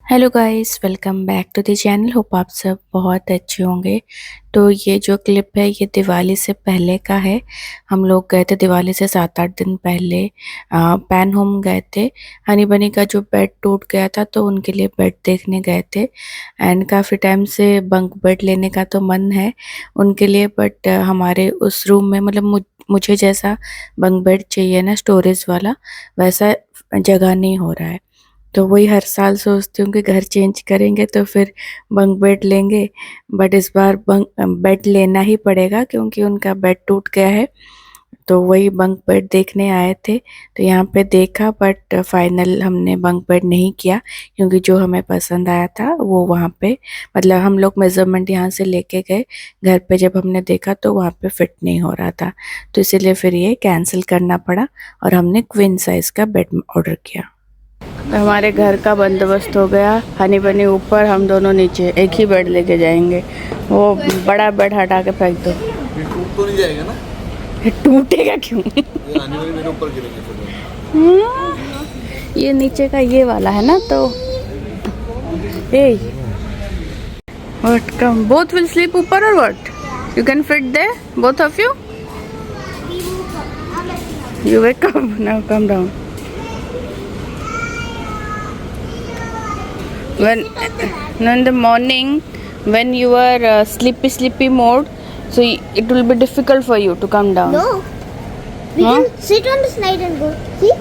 Hello guys, welcome back to the channel. Hope आप सब बहुत अच्छे होंगे। तो ये जो क्लिप है ये दिवाली से पहले का है। हम लोग गए थे दिवाली से 7-8 दिन पहले पैन होम गए थे। हनी बनी का जो बेड टूट गया था तो उनके लिए बेड देखने गए थे। एंड काफ़ी टाइम से बंक बेड लेने का तो मन है उनके लिए, बट हमारे उस रूम में मतलब मुझे जैसा बंक बेड चाहिए ना स्टोरेज वाला, वैसा जगह नहीं हो रहा है। तो वही हर साल सोचती हूँ कि घर चेंज करेंगे तो फिर बंक बेड लेंगे, बट इस बार बंक बेड लेना ही पड़ेगा क्योंकि उनका बेड टूट गया है। तो वही बंक बेड देखने आए थे, तो यहाँ पे देखा बट फाइनल हमने बंक बेड नहीं किया क्योंकि जो हमें पसंद आया था वो वहाँ पे मतलब हम लोग मेजरमेंट यहाँ से लेके गए, घर पे जब हमने देखा तो वहाँ पे फिट नहीं हो रहा था, तो इसीलिए फिर ये कैंसिल करना पड़ा और हमने क्वीन साइज का बेड ऑर्डर किया। हमारे घर का बंदोबस्त हो गया। हनी बनी ऊपर, हम दोनों नीचे, एक ही बेड लेके जाएंगे। वो बड़ा बेड हटा के फेंक दो। ये टूट तो नहीं जाएगा ना? ये टूटेगा क्यों? ये हनी बनी मेरे ऊपर गिरेंगे फिर। ये नीचे का ये वाला है ना, तो ए what come both will sleep ऊपर और what you can fit there both of you. You wake up now, come down. When no, in the morning when you are sleepy mode, so it will be difficult for you to come down. No, we Huh? can sit on the slide and go. See,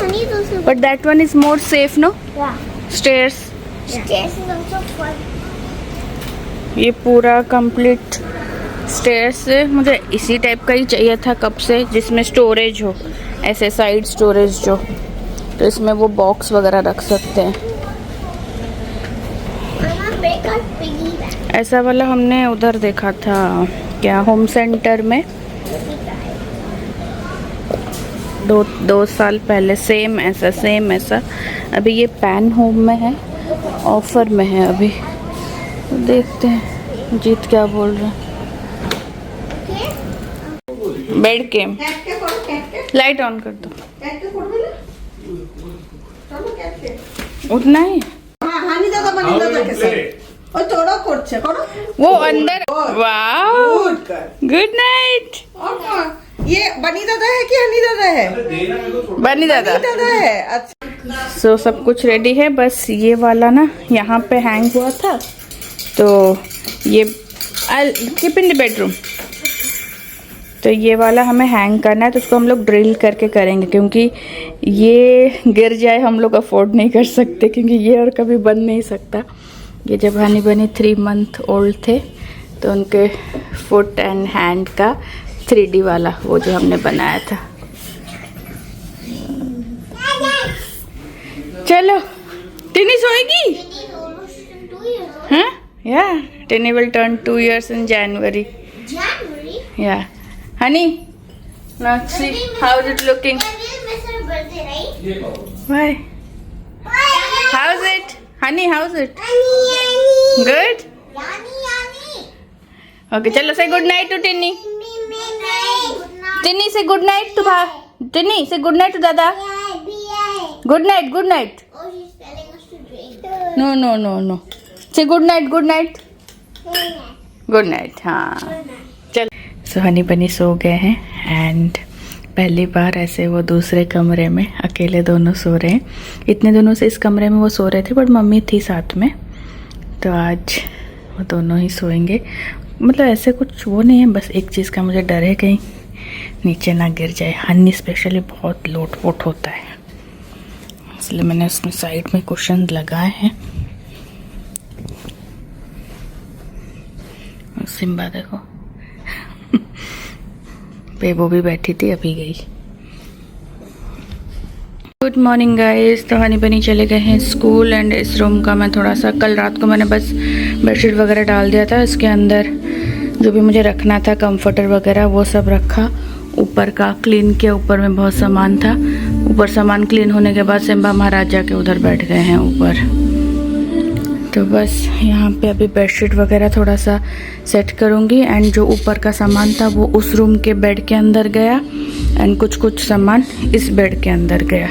honey is also. But that one is more safe, no? Yeah. Stairs. Stairs is also fun. ये पूरा complete stairs मुझे इसी type का ही चाहिए था कब से, जिसमें स्टोरेज हो, ऐसे साइड स्टोरेज जो, तो इसमें वो बॉक्स वगैरह रख सकते हैं। ऐसा वाला हमने उधर देखा था क्या, होम सेंटर में, दो साल पहले सेम ऐसा। अभी ये पैन होम में है, ऑफर में है अभी, तो देखते हैं जीत क्या बोल रहा है। बेड के लाइट ऑन कर दो, उतना ही वो अंदर। Wow, good night. ये बनी दादा है कि हनी दादा है? बनी दादा है। अच्छा, सो सब कुछ रेडी है, बस ये वाला ना यहाँ पे हैंग हुआ था, तो ये I keep in the bedroom, तो ये वाला हमें हैंग करना है, तो उसको हम लोग ड्रिल करके करेंगे क्योंकि ये गिर जाए हम लोग अफोर्ड नहीं कर सकते, क्योंकि ये और कभी बन नहीं सकता। ये जब हनी बनी 3 मंथ ओल्ड थे तो उनके फुट एंड हैंड का 3D वाला वो जो हमने बनाया था। चलो टिनी सोएगी, हाँ या टिनी will turn 2 years in January. January. Yeah. Honey, now see how is it looking? I will miss her birthday, right? Why? How's it? Honey, how's it? Annie. Good? Annie. Okay, chalo say good night to Tinny. Good night. Tinny say good night to Tinny say good night to Dada. Good night, good night. Oh, she's telling us to drink. No. Say good night, good night. Good night, हाँ चल। सो हनी बनी सो गए हैं and पहली बार ऐसे वो दूसरे कमरे में अकेले दोनों सो रहे हैं। इतने दिनों से इस कमरे में वो सो रहे थे बट मम्मी थी साथ में, तो आज वो दोनों ही सोएंगे। मतलब ऐसे कुछ वो नहीं है, बस एक चीज़ का मुझे डर है कहीं नीचे ना गिर जाए। हनी स्पेशली बहुत लोट-पोट होता है, इसलिए मैंने उसमें साइड में कुशन लगाए हैं। सिम्बा देखो बेबो भी बैठी थी, अभी गई। Good morning guys. तो हनी बनी चले गए हैं स्कूल एंड इस रूम का मैं थोड़ा सा, कल रात को मैंने बस बेडशीट वगैरह डाल दिया था, इसके अंदर जो भी मुझे रखना था कंफर्टर वगैरह वो सब रखा। ऊपर का क्लीन किया, ऊपर में बहुत सामान था। ऊपर सामान क्लीन होने के बाद सिम्बा महाराज के उधर बैठ गए हैं ऊपर। तो बस यहाँ पे अभी बेडशीट वगैरह थोड़ा सा सेट करूँगी एंड जो ऊपर का सामान था वो उस रूम के बेड के अंदर गया एंड कुछ सामान इस बेड के अंदर गया।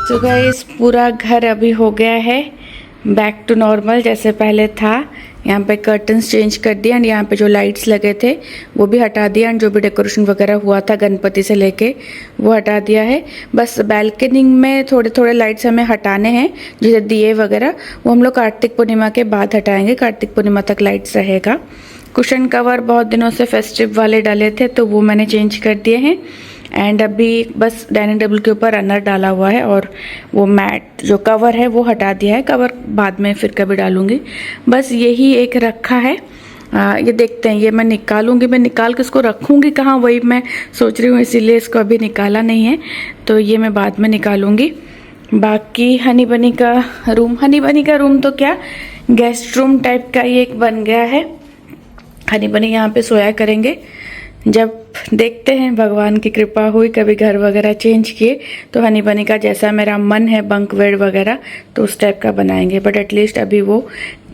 तो गाइस पूरा घर अभी हो गया है बैक टू नॉर्मल जैसे पहले था। यहाँ पे कर्टन्स चेंज कर दिए एंड यहाँ पे जो लाइट्स लगे थे वो भी हटा दिया एंड जो भी डेकोरेशन वगैरह हुआ था गणपति से लेके वो हटा दिया है। बस बैल्कनी में थोड़े थोड़े लाइट्स हमें हटाने हैं, जैसे दिए वगैरह वो हम लोग कार्तिक पूर्णिमा के बाद हटाएंगे। कार्तिक पूर्णिमा तक लाइट्स रहेगा। कुशन कवर बहुत दिनों से फेस्टिव वाले डाले थे तो वो मैंने चेंज कर दिए हैं एंड अभी बस डाइनिंग टेबल के ऊपर रनर डाला हुआ है और वो मैट जो कवर है वो हटा दिया है। कवर बाद में फिर कभी डालूंगी। बस यही एक रखा है। ये देखते हैं, ये मैं निकालूंगी। मैं निकाल के इसको रखूंगी कहाँ वही मैं सोच रही हूँ, इसीलिए इसको अभी निकाला नहीं है तो ये मैं बाद में निकालूंगी। बाकी हनी बनी का रूम तो क्या गेस्ट रूम टाइप का ये एक बन गया है। हनी बनी यहाँ पे सोया करेंगे। जब देखते हैं भगवान की कृपा हुई कभी घर वगैरह चेंज किए तो हनी बनी का जैसा मेरा मन है बंक बेड वगैरह तो उस टाइप का बनाएंगे। बट एटलीस्ट अभी वो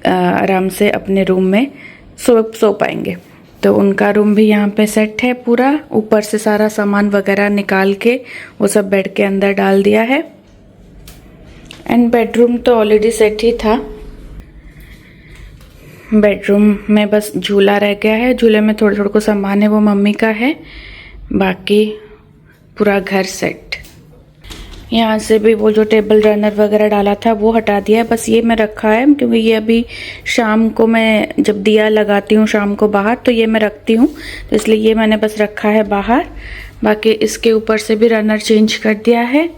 आराम से अपने रूम में सो पाएंगे। तो उनका रूम भी यहाँ पे सेट है पूरा। ऊपर से सारा सामान वगैरह निकाल के वो सब बेड के अंदर डाल दिया है एंड बेडरूम तो ऑलरेडी सेट ही था। बेडरूम में बस झूला रह गया है। झूले में थोड़ा थोड़ा को सामान है वो मम्मी का है। बाकी पूरा घर सेट। यहाँ से भी वो जो टेबल रनर वगैरह डाला था वो हटा दिया है। बस ये मैं रखा है क्योंकि ये अभी शाम को मैं जब दिया लगाती हूँ शाम को बाहर तो ये मैं रखती हूँ तो इसलिए ये मैंने बस रखा है बाहर। बाकी इसके ऊपर से भी रनर चेंज कर दिया है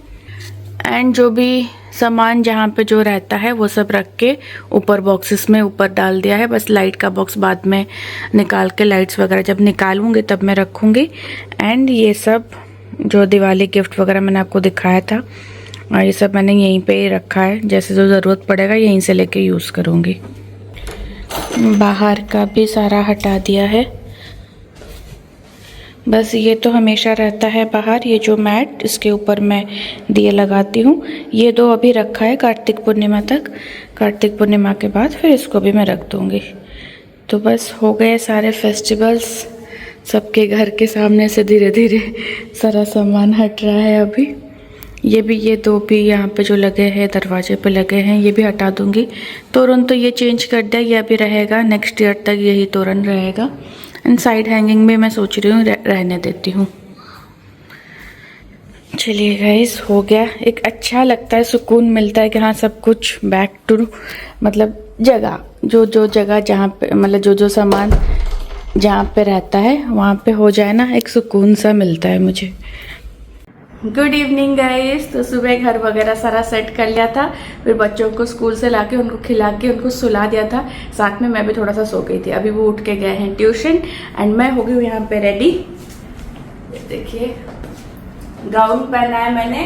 एंड जो भी सामान जहाँ पे जो रहता है वो सब रख के ऊपर बॉक्सेस में ऊपर डाल दिया है। बस लाइट का बॉक्स बाद में निकाल के लाइट्स वगैरह जब निकालूंगी तब मैं रखूंगी। एंड ये सब जो दिवाली गिफ्ट वगैरह मैंने आपको दिखाया था और ये सब मैंने यहीं पे ही रखा है। जैसे जो ज़रूरत पड़ेगा यहीं से लेके यूज़ करूँगी। बाहर का भी सारा हटा दिया है। बस ये तो हमेशा रहता है बाहर। ये जो मैट इसके ऊपर मैं दिए लगाती हूँ ये दो अभी रखा है कार्तिक पूर्णिमा तक। कार्तिक पूर्णिमा के बाद फिर इसको भी मैं रख दूँगी। तो बस हो गए सारे फेस्टिवल्स। सबके घर के सामने से धीरे धीरे सारा सामान हट रहा है। अभी ये दो भी यहाँ पे जो लगे हैं दरवाजे पे लगे हैं ये भी हटा दूँगी। तोरण तो ये चेंज कर दिया, ये अभी रहेगा नेक्स्ट ईयर तक यही तोरण रहेगा। एंड साइड हैंगिंग में मैं सोच रही हूँ रहने देती हूँ। चलिए गाइस हो गया। एक अच्छा लगता है, सुकून मिलता है कि हाँ सब कुछ बैक टू मतलब जगह जो जगह जहाँ पे मतलब जो सामान जहाँ पे रहता है वहाँ पे हो जाए ना, एक सुकून सा मिलता है मुझे। Good evening guys. तो सुबह घर वगैरह सारा सेट कर लिया था, फिर बच्चों को स्कूल से लाके उनको खिला के उनको सुला दिया था। साथ में मैं भी थोड़ा सा सो गई थी। अभी वो उठ के गए हैं ट्यूशन एंड मैं हो गई हूँ यहाँ पे रेडी। देखिए गाउन पहना है मैंने।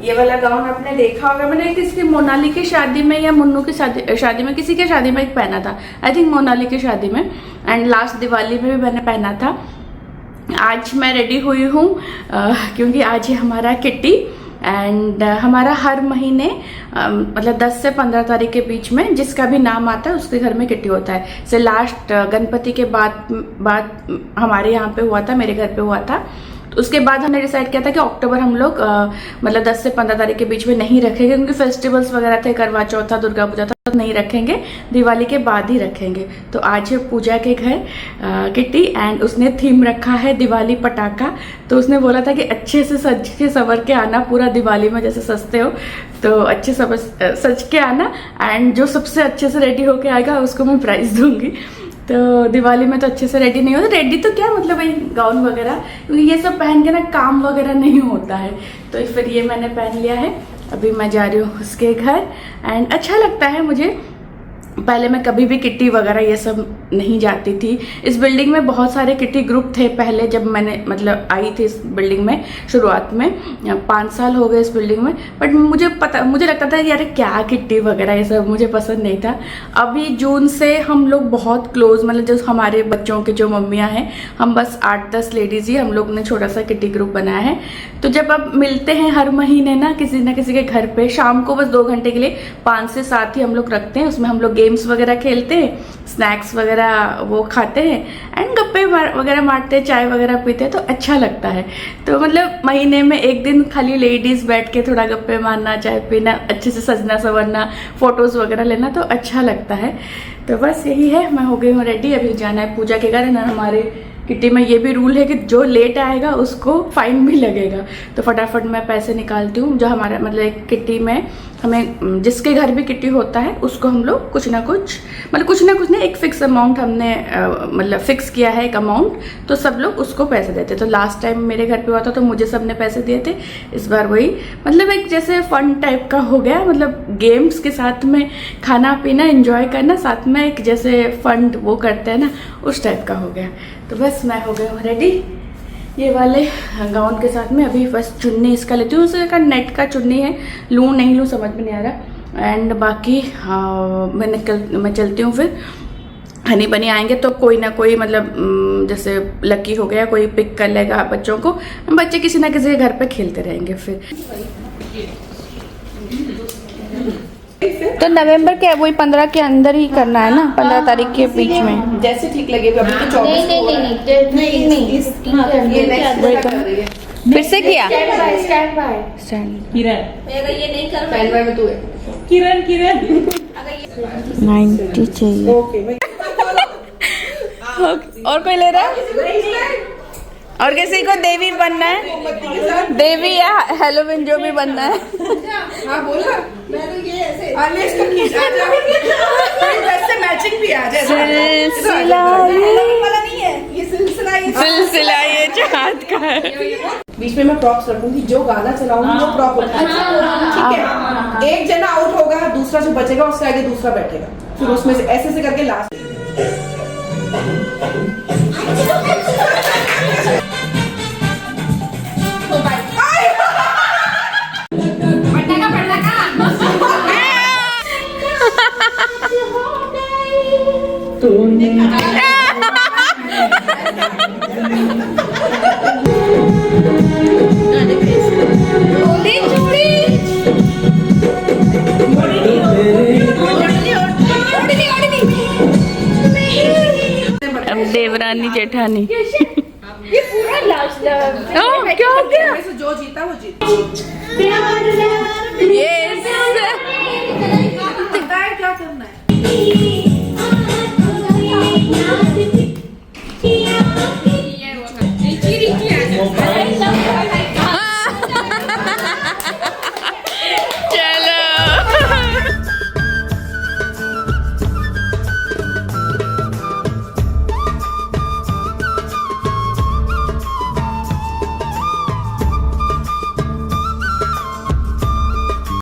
ये वाला गाउन आपने देखा होगा, मैंने किसी मोनाली की शादी में या मुन्नू की शादी में किसी के शादी में एक पहना था, आई थिंक मोनाली की शादी में। एंड लास्ट दिवाली में भी मैंने पहना था। आज मैं रेडी हुई हूँ क्योंकि आज है हमारा किट्टी एंड हमारा हर महीने मतलब 10 से 15 तारीख के बीच में जिसका भी नाम आता है उसके घर में किट्टी होता है। से लास्ट गणपति के बाद हमारे यहाँ पे हुआ था, मेरे घर पे हुआ था। तो उसके बाद हमने डिसाइड किया था कि अक्टूबर हम लोग मतलब 10 से 15 तारीख के बीच में नहीं रखेंगे क्योंकि फेस्टिवल्स वगैरह थे, करवा चौथ था, दुर्गा पूजा था, तो नहीं रखेंगे, दिवाली के बाद ही रखेंगे। तो आज है पूजा के घर किट्टी एंड उसने थीम रखा है दिवाली पटाखा। तो उसने बोला था कि अच्छे से सज के संवर के आना, पूरा दिवाली में जैसे सजते हो तो अच्छे सज के आना एंड जो सबसे अच्छे से रेडी होके आएगा उसको मैं प्राइज दूंगी। तो दिवाली में तो अच्छे से रेडी नहीं होता, रेडी तो क्या मतलब वही गाउन वगैरह, क्योंकि ये सब पहन के ना काम वगैरह नहीं होता है। तो फिर ये मैंने पहन लिया है। अभी मैं जा रही हूँ उसके घर एंड अच्छा लगता है मुझे। पहले मैं कभी भी किट्टी वगैरह ये सब नहीं जाती थी। इस बिल्डिंग में बहुत सारे किट्टी ग्रुप थे पहले जब मैंने मतलब आई थी इस बिल्डिंग में शुरुआत में। 5 साल हो गए इस बिल्डिंग में, बट मुझे लगता था यार क्या किट्टी वगैरह ये सब मुझे पसंद नहीं था। अभी जून से हम लोग बहुत क्लोज मतलब जो हमारे बच्चों के जो मम्मियाँ हैं हम बस 8-10 लेडीज ही हम लोग ने छोटा सा किट्टी ग्रुप बनाया है। तो जब अब मिलते हैं हर महीने ना किसी के घर पे शाम को बस 2 घंटे के लिए 5 से 7 ही हम लोग रखते हैं। उसमें हम लोग गेम्स वगैरह खेलते हैं, स्नैक्स वगैरह वो खाते हैं एंड गप्पे वगैरह मारते हैं, चाय वगैरह पीते हैं, तो अच्छा लगता है। तो मतलब महीने में एक दिन खाली लेडीज़ बैठ के थोड़ा गप्पे मारना, चाय पीना, अच्छे से सजना संवरना, फोटोज़ वगैरह लेना, तो अच्छा लगता है। तो बस यही है, मैं हो गई हूँ रेडी, अभी जाना है पूजा के घर। है ना, हमारे किट्टी में ये भी रूल है कि जो लेट आएगा उसको फाइन भी लगेगा। तो फटाफट मैं पैसे निकालती हूँ। जो हमारा मतलब एक किट्टी में हमें जिसके घर भी किट्टी होता है उसको हम लोग कुछ ना कुछ नहीं, एक फिक्स अमाउंट हमने मतलब फिक्स किया है, एक अमाउंट, तो सब लोग उसको पैसे देते। तो लास्ट टाइम मेरे घर पे हुआ था तो मुझे सबने पैसे दिए थे। इस बार वही मतलब एक जैसे फन टाइप का हो गया, मतलब गेम्स के साथ में खाना पीना एंजॉय करना, साथ में एक जैसे फंड वो करते हैं ना, उस टाइप का हो गया। तो बस मैं हो गई हूँ रेडी ये वाले गाउन के साथ में। अभी बस चुन्नी इसका लेती हूँ, उसका नेट का चुन्नी है, लूँ नहीं लूँ समझ में नहीं आ रहा। एंड बाकी मैं चलती हूँ। फिर हनी बनी आएंगे तो कोई ना कोई मतलब जैसे लकी हो गया, कोई पिक कर लेगा बच्चों को, बच्चे किसी ना किसी के घर पे खेलते रहेंगे। फिर तो नवंबर के वही 15 के अंदर ही करना है ना, 15 तारीख के बीच में, जैसे ठीक लगेगा। अभी तो 24 नहीं नहीं नहीं नहीं ये नेक्स्ट कर रही है। फिर से किया स्टैंड बाय किरण अगर ये नहीं कर स्टैंड बाय में तू है। किरण 90 चाहिए। ओके मैं और कोई ले रहा है? और किसी को देवी बनना है, देवी या हेलोविन जो भी बनना है। हाँ बोला, मैं तो ये ऐसे इसको खींच आ जा, वैसे मैचिंग भी आ जाए। सिलसिला वाला नहीं है ये, सिलसिला ये चाँद का है। बीच में मैं प्रॉप्स रखूंगी, जो गाना चलाऊंगी वो प्रॉप होगा, ठीक है। एक जना आउट होगा, दूसरा जो बचेगा उसके आगे दूसरा बैठेगा, फिर उसमें से ऐसे करके लास्ट। अब देवरानी जेठानी ये पूरा लास्ट क्या हो गया? जो जीता वो जीता। Yes. क्या करना है?